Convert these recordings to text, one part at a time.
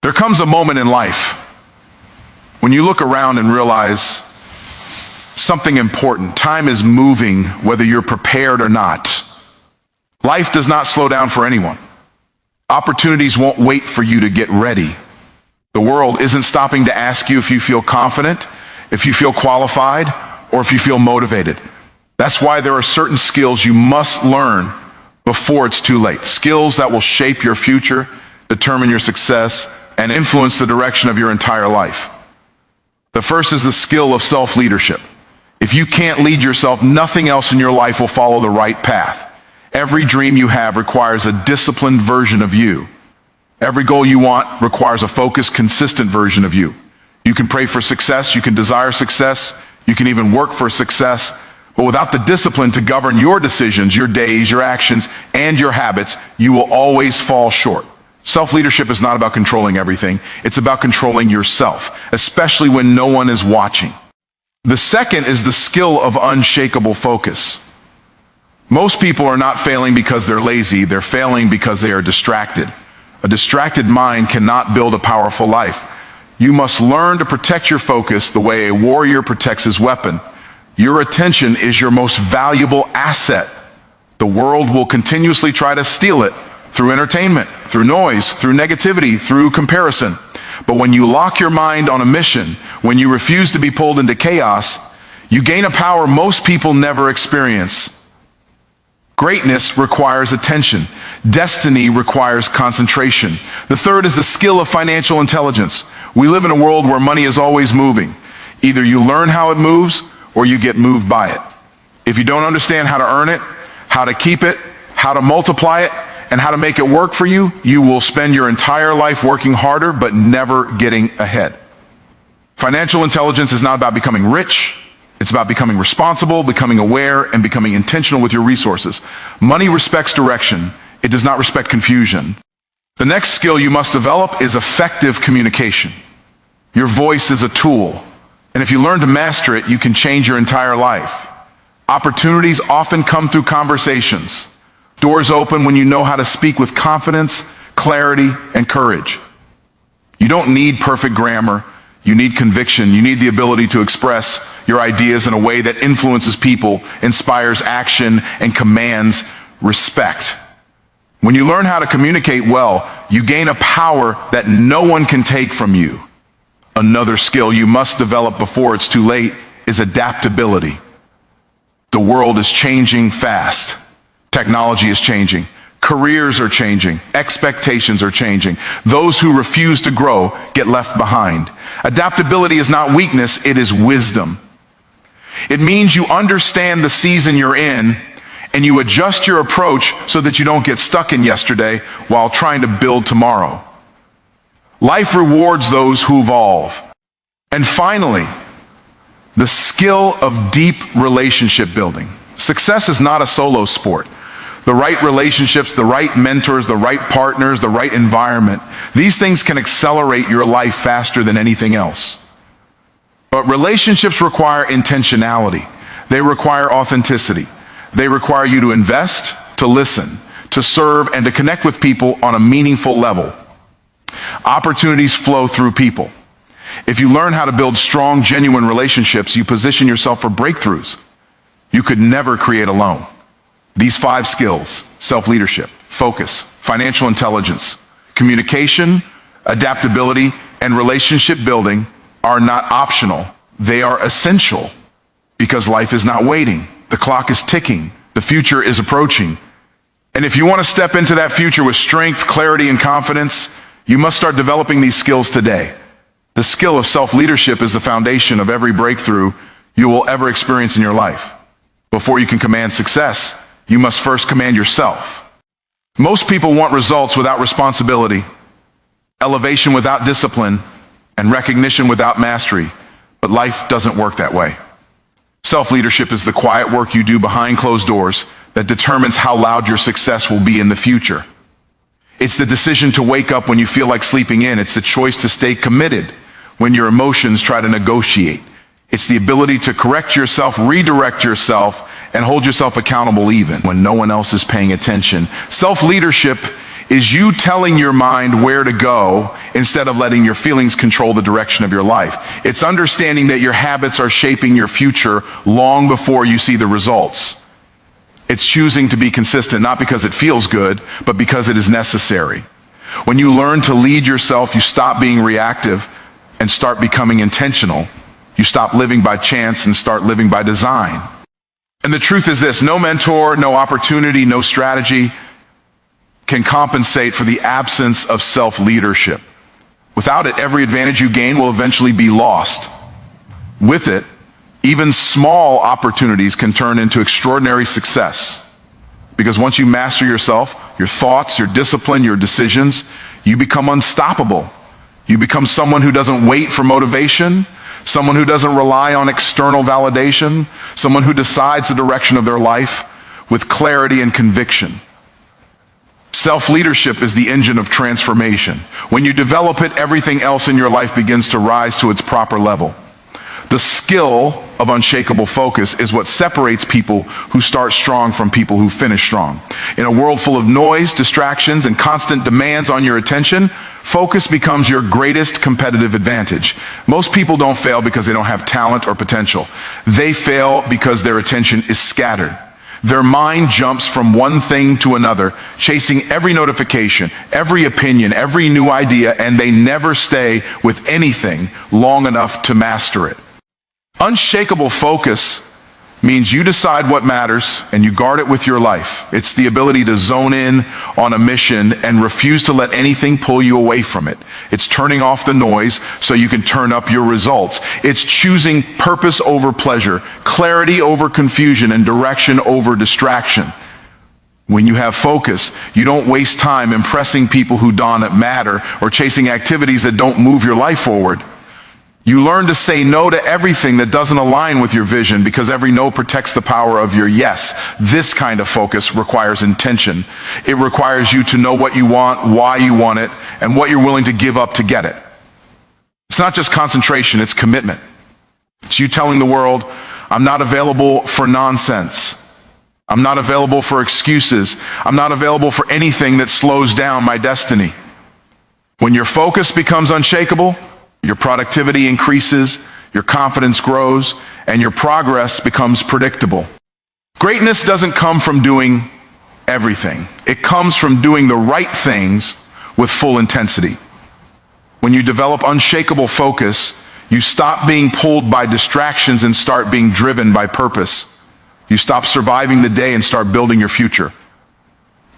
There comes a moment in life when you look around and realize something important. Time is moving whether you're prepared or not. Life does not slow down for anyone. Opportunities won't wait for you to get ready. The world isn't stopping to ask you if you feel confident, if you feel qualified, or if you feel motivated. That's why there are certain skills you must learn before it's too late. Skills that will shape your future, determine your success, and influence the direction of your entire life. The first is the skill of self-leadership. If you can't lead yourself, nothing else in your life will follow the right path. Every dream you have requires a disciplined version of you. Every goal you want requires a focused, consistent version of you. You can pray for success, you can desire success, you can even work for success, but without the discipline to govern your decisions, your days, your actions, and your habits, you will always fall short. Self-leadership is not about controlling everything. It's about controlling yourself, especially when no one is watching. The second is the skill of unshakable focus. Most people are not failing because they're lazy. They're failing because they are distracted. A distracted mind cannot build a powerful life. You must learn to protect your focus the way a warrior protects his weapon. Your attention is your most valuable asset. The world will continuously try to steal it through entertainment, through noise, through negativity, through comparison. But when you lock your mind on a mission, when you refuse to be pulled into chaos, you gain a power most people never experience. Greatness requires attention. Destiny requires concentration. The third is the skill of financial intelligence. We live in a world where money is always moving. Either you learn how it moves or you get moved by it. If you don't understand how to earn it, how to keep it, how to multiply it, and how to make it work for you, you will spend your entire life working harder but never getting ahead. Financial intelligence is not about becoming rich. It's about becoming responsible, becoming aware, and becoming intentional with your resources. Money respects direction. It does not respect confusion. The next skill you must develop is effective communication. Your voice is a tool, and if you learn to master it, you can change your entire life. Opportunities often come through conversations. Doors open when you know how to speak with confidence, clarity, and courage. You don't need perfect grammar. You need conviction. You need the ability to express your ideas in a way that influences people, inspires action, and commands respect. When you learn how to communicate well, you gain a power that no one can take from you. Another skill you must develop before it's too late is adaptability. The world is changing fast. Technology is changing. Careers are changing. Expectations are changing. Those who refuse to grow get left behind. Adaptability is not weakness, it is wisdom. It means you understand the season you're in and you adjust your approach so that you don't get stuck in yesterday while trying to build tomorrow. Life rewards those who evolve. And finally, the skill of deep relationship building. Success is not a solo sport. The right relationships, the right mentors, the right partners, the right environment, these things can accelerate your life faster than anything else. But relationships require intentionality. They require authenticity. They require you to invest, to listen, to serve, and to connect with people on a meaningful level. Opportunities flow through people. If you learn how to build strong, genuine relationships, you position yourself for breakthroughs you could never create alone. These 5 skills, self-leadership, focus, financial intelligence, communication, adaptability, and relationship building, are not optional. They are essential because life is not waiting. The clock is ticking. The future is approaching. And if you want to step into that future with strength, clarity, and confidence, you must start developing these skills today. The skill of self-leadership is the foundation of every breakthrough you will ever experience in your life. Before you can command success, you must first command yourself. Most people want results without responsibility, elevation without discipline, and recognition without mastery. But life doesn't work that way. Self-leadership is the quiet work you do behind closed doors that determines how loud your success will be in the future. It's the decision to wake up when you feel like sleeping in. It's the choice to stay committed when your emotions try to negotiate. It's the ability to correct yourself, redirect yourself, and hold yourself accountable even when no one else is paying attention. Self-leadership is you telling your mind where to go instead of letting your feelings control the direction of your life. It's understanding that your habits are shaping your future long before you see the results. It's choosing to be consistent, not because it feels good, but because it is necessary. When you learn to lead yourself, you stop being reactive and start becoming intentional. You stop living by chance and start living by design. And the truth is this: no mentor, no opportunity, no strategy can compensate for the absence of self-leadership. Without it, every advantage you gain will eventually be lost. With it, even small opportunities can turn into extraordinary success. Because once you master yourself, your thoughts, your discipline, your decisions, you become unstoppable. You become someone who doesn't wait for motivation, someone who doesn't rely on external validation, someone who decides the direction of their life with clarity and conviction. Self-leadership is the engine of transformation. When you develop it, everything else in your life begins to rise to its proper level. The skill of unshakable focus is what separates people who start strong from people who finish strong. In a world full of noise, distractions, and constant demands on your attention, focus becomes your greatest competitive advantage. Most people don't fail because they don't have talent or potential. They fail because their attention is scattered. Their mind jumps from one thing to another, chasing every notification, every opinion, every new idea, and they never stay with anything long enough to master it. Unshakable focus means you decide what matters and you guard it with your life. It's the ability to zone in on a mission and refuse to let anything pull you away from it. It's turning off the noise so you can turn up your results. It's choosing purpose over pleasure, clarity over confusion, and direction over distraction. When you have focus, you don't waste time impressing people who don't matter or chasing activities that don't move your life forward. You learn to say no to everything that doesn't align with your vision, because every no protects the power of your yes. This kind of focus requires intention. It requires you to know what you want, why you want it, and what you're willing to give up to get it. It's not just concentration, it's commitment. It's you telling the world, I'm not available for nonsense. I'm not available for excuses. I'm not available for anything that slows down my destiny. When your focus becomes unshakable, your productivity increases, your confidence grows, and your progress becomes predictable. Greatness doesn't come from doing everything. It comes from doing the right things with full intensity. When you develop unshakable focus, you stop being pulled by distractions and start being driven by purpose. You stop surviving the day and start building your future.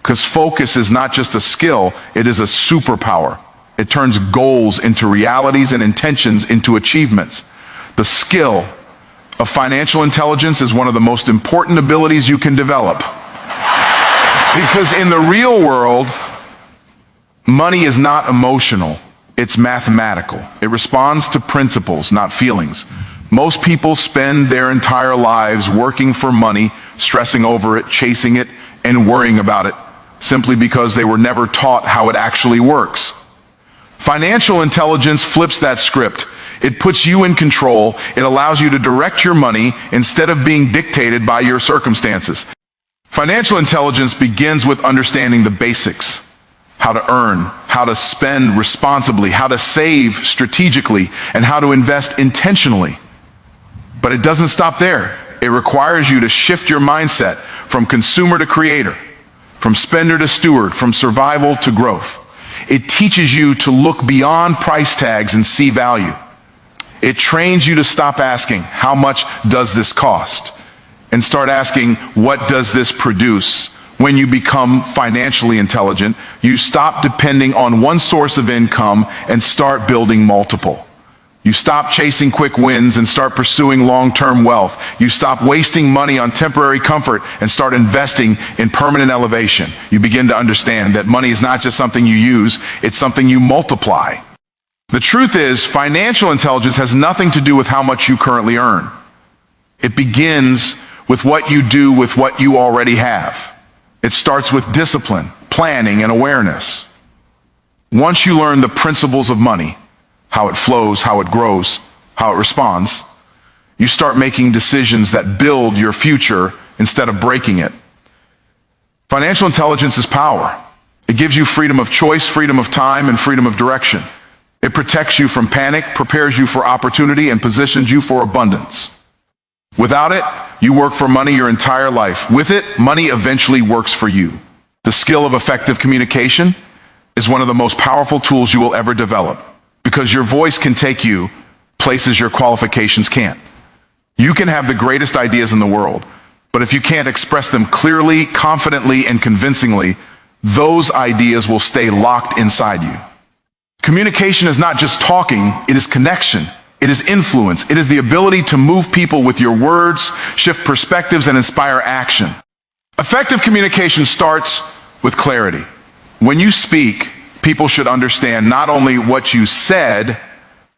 Because focus is not just a skill, it is a superpower. It turns goals into realities and intentions into achievements. The skill of financial intelligence is one of the most important abilities you can develop. Because in the real world, money is not emotional, it's mathematical. It responds to principles, not feelings. Most people spend their entire lives working for money, stressing over it, chasing it, and worrying about it, simply because they were never taught how it actually works. Financial intelligence flips that script. It puts you in control. It allows you to direct your money instead of being dictated by your circumstances. Financial intelligence begins with understanding the basics: how to earn, how to spend responsibly, how to save strategically, and how to invest intentionally. But it doesn't stop there. It requires you to shift your mindset from consumer to creator, from spender to steward, from survival to growth. It teaches you to look beyond price tags and see value. It trains you to stop asking, how much does this cost? And start asking, what does this produce? When you become financially intelligent, you stop depending on one source of income and start building multiple. You stop chasing quick wins and start pursuing long-term wealth. You stop wasting money on temporary comfort and start investing in permanent elevation. You begin to understand that money is not just something you use, it's something you multiply. The truth is, financial intelligence has nothing to do with how much you currently earn. It begins with what you do with what you already have. It starts with discipline, planning, and awareness. Once you learn the principles of money, how it flows, how it grows, how it responds, you start making decisions that build your future instead of breaking it. Financial intelligence is power. It gives you freedom of choice, freedom of time, and freedom of direction. It protects you from panic, prepares you for opportunity, and positions you for abundance. Without it, you work for money your entire life. With it, money eventually works for you. The skill of effective communication is one of the most powerful tools you will ever develop, because your voice can take you places your qualifications can't. You can have the greatest ideas in the world, but if you can't express them clearly, confidently, and convincingly, those ideas will stay locked inside you. Communication is not just talking, it is connection. It is influence. It is the ability to move people with your words, shift perspectives, and inspire action. Effective communication starts with clarity. When you speak, people should understand not only what you said,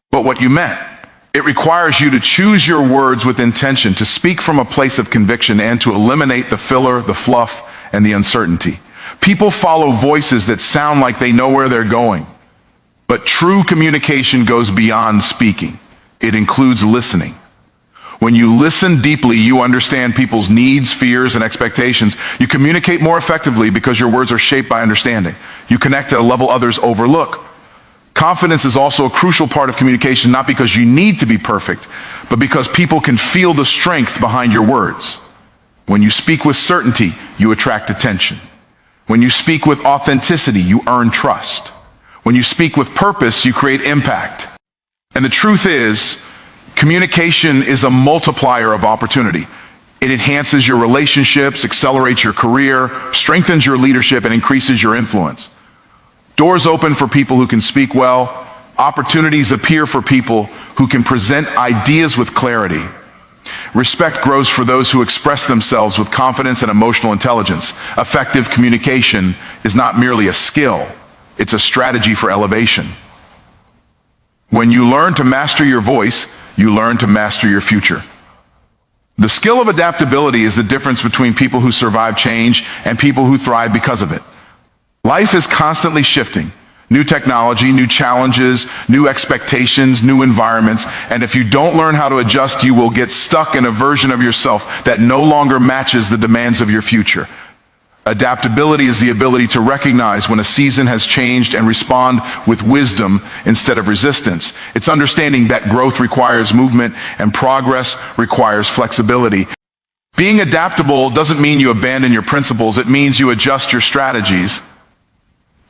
but what you meant. It requires you to choose your words with intention, to speak from a place of conviction, and to eliminate the filler, the fluff, and the uncertainty. People follow voices that sound like they know where they're going. But true communication goes beyond speaking. It includes listening. When you listen deeply, you understand people's needs, fears, and expectations. You communicate more effectively because your words are shaped by understanding. You connect at a level others overlook. Confidence is also a crucial part of communication, not because you need to be perfect, but because people can feel the strength behind your words. When you speak with certainty, you attract attention. When you speak with authenticity, you earn trust. When you speak with purpose, you create impact. And the truth is, communication is a multiplier of opportunity. It enhances your relationships, accelerates your career, strengthens your leadership, and increases your influence. Doors open for people who can speak well. Opportunities appear for people who can present ideas with clarity. Respect grows for those who express themselves with confidence and emotional intelligence. Effective communication is not merely a skill, it's a strategy for elevation. When you learn to master your voice, you learn to master your future. The skill of adaptability is the difference between people who survive change and people who thrive because of it. Life is constantly shifting. New technology, new challenges, new expectations, new environments. And if you don't learn how to adjust, you will get stuck in a version of yourself that no longer matches the demands of your future. Adaptability is the ability to recognize when a season has changed and respond with wisdom instead of resistance. It's understanding that growth requires movement and progress requires flexibility. Being adaptable doesn't mean you abandon your principles. It means you adjust your strategies.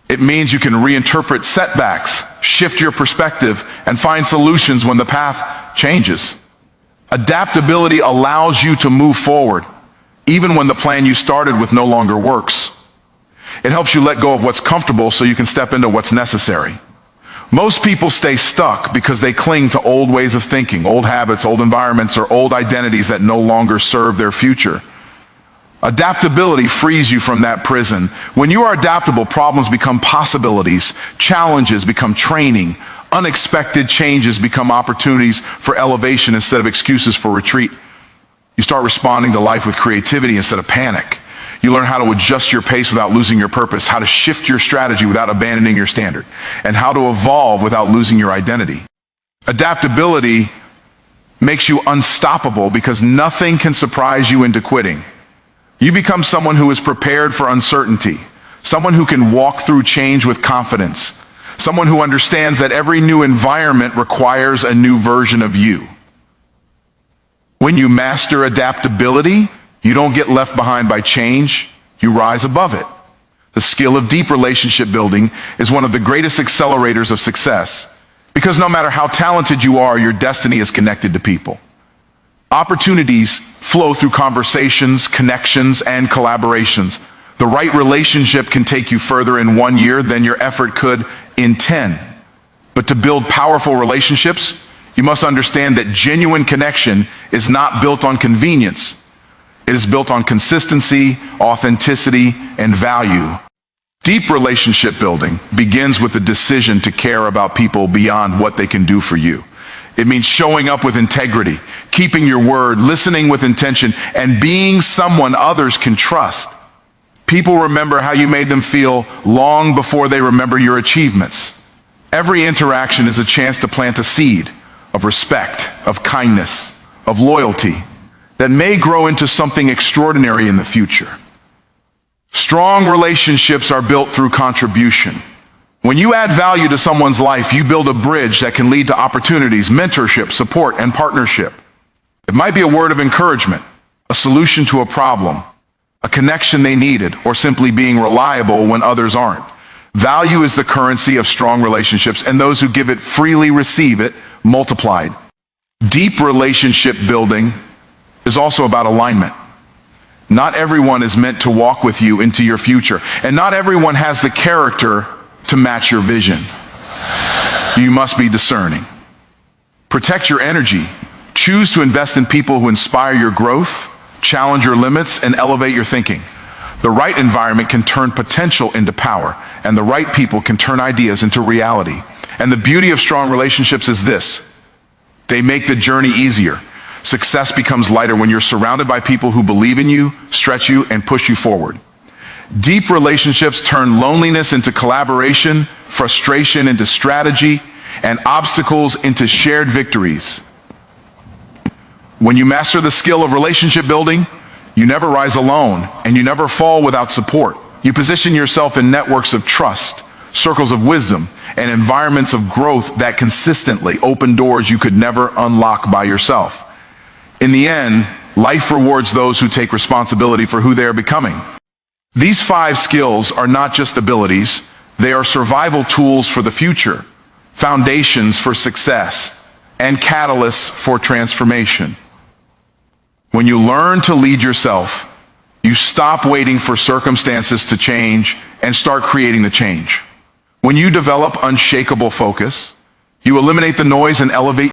It means you can reinterpret setbacks, shift your perspective, and find solutions when the path changes. Adaptability allows you to move forward, even when the plan you started with no longer works. It helps you let go of what's comfortable so you can step into what's necessary. Most people stay stuck because they cling to old ways of thinking, old habits, old environments, or old identities that no longer serve their future. Adaptability frees you from that prison. When you are adaptable, problems become possibilities, challenges become training, unexpected changes become opportunities for elevation instead of excuses for retreat. You start responding to life with creativity instead of panic. You learn how to adjust your pace without losing your purpose, how to shift your strategy without abandoning your standard, and how to evolve without losing your identity. Adaptability makes you unstoppable because nothing can surprise you into quitting. You become someone who is prepared for uncertainty, someone who can walk through change with confidence, someone who understands that every new environment requires a new version of you. When you master adaptability, you don't get left behind by change, you rise above it. The skill of deep relationship building is one of the greatest accelerators of success, because no matter how talented you are, your destiny is connected to people. Opportunities flow through conversations, connections, and collaborations. The right relationship can take you further in 1 year than your effort could in 10. But to build powerful relationships, you must understand that genuine connection is not built on convenience. It is built on consistency, authenticity, and value. Deep relationship building begins with the decision to care about people beyond what they can do for you. It means showing up with integrity, keeping your word, listening with intention, and being someone others can trust. People remember how you made them feel long before they remember your achievements. Every interaction is a chance to plant a seed of respect, of kindness, of loyalty that may grow into something extraordinary in the future. Strong relationships are built through contribution. When you add value to someone's life, you build a bridge that can lead to opportunities, mentorship, support, and partnership. It might be a word of encouragement, a solution to a problem, a connection they needed, or simply being reliable when others aren't. Value is the currency of strong relationships, and those who give it freely receive it multiplied. Deep relationship building is also about alignment. Not everyone is meant to walk with you into your future, and not everyone has the character to match your vision. You must be discerning. Protect your energy. Choose to invest in people who inspire your growth, challenge your limits, and elevate your thinking. The right environment can turn potential into power, and the right people can turn ideas into reality. And the beauty of strong relationships is this: they make the journey easier. Success becomes lighter when you're surrounded by people who believe in you, stretch you, and push you forward. Deep relationships turn loneliness into collaboration, frustration into strategy, and obstacles into shared victories. When you master the skill of relationship building, you never rise alone, and you never fall without support. You position yourself in networks of trust, circles of wisdom, and environments of growth that consistently open doors you could never unlock by yourself. In the end, life rewards those who take responsibility for who they are becoming. These 5 skills are not just abilities, they are survival tools for the future, foundations for success, and catalysts for transformation. When you learn to lead yourself, you stop waiting for circumstances to change and start creating the change. When you develop unshakable focus, you eliminate the noise and elevate